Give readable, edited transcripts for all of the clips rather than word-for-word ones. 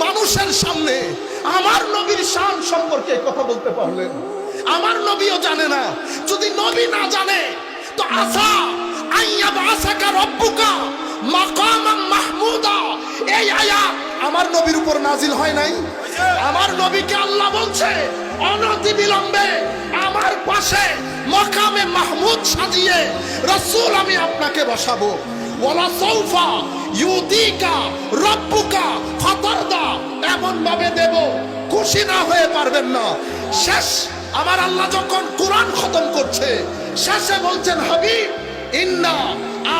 মানুষের সামনে আমার নবীর শান সম্পর্কে কথা বলতে পারলেন? আমার নবীও জানে না। যদি নবী না জানে তো আসা আইয়া বাসাকা রব্বুকা মাকামাম মাহমুদা, এই আয়াত আমার নবীর উপর নাজিল হয় নাই? আমার নবীকে আল্লাহ বলছে অনতি বিলম্বে আমার পাশে মাকামে মাহমুদ সাজিয়ে রাসূল আমি আপনাকে বসাবো। ওয়ালা সাউফা ইউতিকা রব্বুকা ফাতারদা, এমন ভাবে দেব খুশি না হয়ে পারবেন না। শেষ আমার আল্লাহ যখন কোরআন খতম করছে, শেষে বলছেন হাবিব ইন্না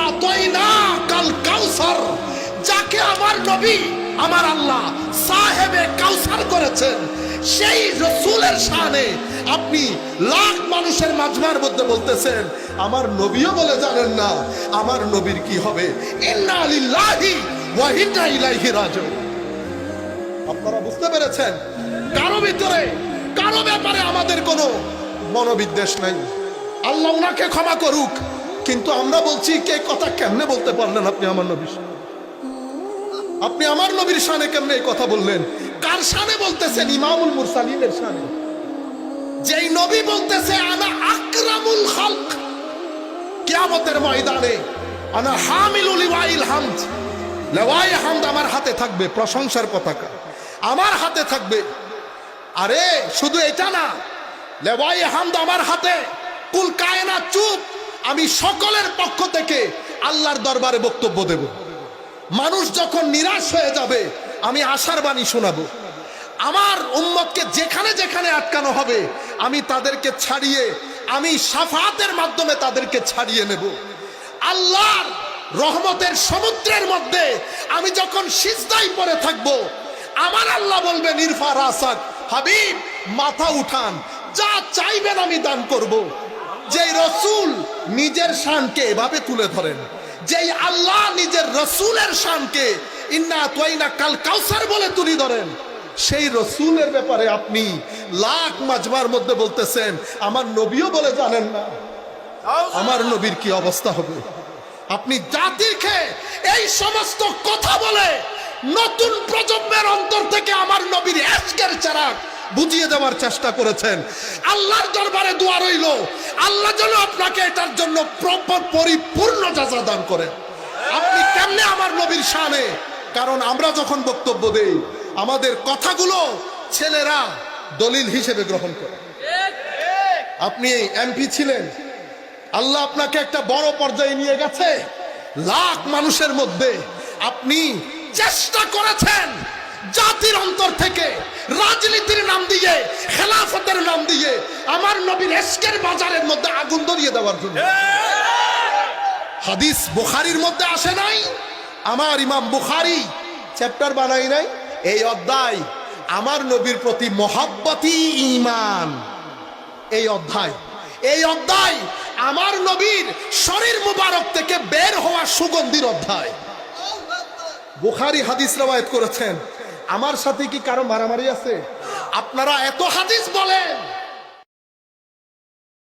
আতাইনা কাল কাউসার, যাকে আমার নবী আমার আল্লাহ সাহেবে কাউসার করেছেন, সেই রাসূলের শানে আপনি লাখ মানুষের মাজমার মধ্যে বলতেছেন আমার নবীও বলে জানেন না আমার নবীর কি হবে। ইন্না লিল্লাহি ওয়া ইন্না ইলাইহি রাজিউন। আপনারা বুঝতে পেরেছেন? কারো ভিতরে কারো ব্যাপারে আমাদের কোনো মনোবিদ্বেষ নাই। আল্লাহ ওনাকে ক্ষমা করুক, কিন্তু আমরা বলছি কে কথা কেমনে বলতে পারলেন আপনি আমার নবীর শানে? আপনি আমার নবীর শানে কেমনে এই কথা বললেন? কার শানে বলতেছেন? ইমামুল মুরসালিনের শানে। যেই নবী বলতেছে আনা আকরামুল খালক, কিয়ামতের ময়দানে আনা হামিলুল লিওয়াইল হামদ, লিওয়ায়ে হামদ আমার হাতে থাকবে, প্রশংসার পতাকা আমার হাতে থাকবে। আরে শুধু এটা না, লিওয়ায়ে হামদ আমার হাতে, কুল কায়নাত চুপ, আমি সকলের পক্ষ থেকে আল্লাহর দরবারে বক্তব্য দেব। মানুষ যখন নিরাশ হয়ে যাবে আমি আশার বাণী শোনাবো। আমার উম্মতকে যেখানে যেখানে আটকানো হবে আমি তাদেরকে ছাড়িয়ে, আমি শাফাতের মাধ্যমে তাদেরকে ছাড়িয়ে নেব। আল্লাহর রহমতের সমুদ্রের মধ্যে আমি যখন সিজদায় পড়ে থাকব, আমার আল্লাহ বলবেন ইরফা রাসাক, হাবিব মাথা উঠান, যা চাইবেন আমি দান করব। যেই রাসূল নিজের শানকে এভাবে তুলে ধরেন, যেই আল্লাহ নিজের রাসূলের শানকে ইন্না আতাইনা কাল কাউসার বলে তুলে ধরেন, সেই রাসূলের ব্যাপারে আপনি লাখ মাজমার মধ্যে বলতেছেন আমার নবীও বলে জানেন না আমার নবীর কি অবস্থা হবে। আপনি জাতিকে এই সমস্ত কথা বলে নতুন প্রজন্মের অন্তর থেকে আমার নবীর ইশকের চারাক বুঝিয়ে দেওয়ার চেষ্টা করেছেন। আল্লাহর দরবারে দোয়া রইল, আল্লাহ যেন আপনাকে এটার জন্য পরিপূর্ণ জাযা দান করেন। আপনি কেমনে আমার নবীর শানে? কারণ আমরা যখন বক্তব্য দেই আমাদের কথাগুলো ছেলেরা দলিল হিসেবে গ্রহণ করে। আপনি এমপি ছিলেন, আল্লাহ আপনাকে একটা বড় পর্যায়ে নিয়ে গেছে, লাখ মানুষের মধ্যে আপনি চেষ্টা করেছেন জাতির অন্তর থেকে রাজনীতির নাম দিয়ে, খেলাফতের নাম দিয়ে আমার নবীর ইশকের বাজারের মধ্যে আগুন ধরিয়ে দেওয়ার জন্য। হাদিস বুখারীর মধ্যে আসে নাই? আমার ইমাম বুখারী চ্যাপ্টার বানাই নাই, এই অধ্যায় আমার নবীর প্রতি মহব্বতই ঈমান। এই অধ্যায় আমার নবীর শরীর মুবারক থেকে বের হওয়া সুগন্ধির অধ্যায়। বুখারী হাদিস রওয়ায়াত করেছেন। আমার সাথে কি কারো মারামারি আছে? আপনারা এত হাদিস বলেন,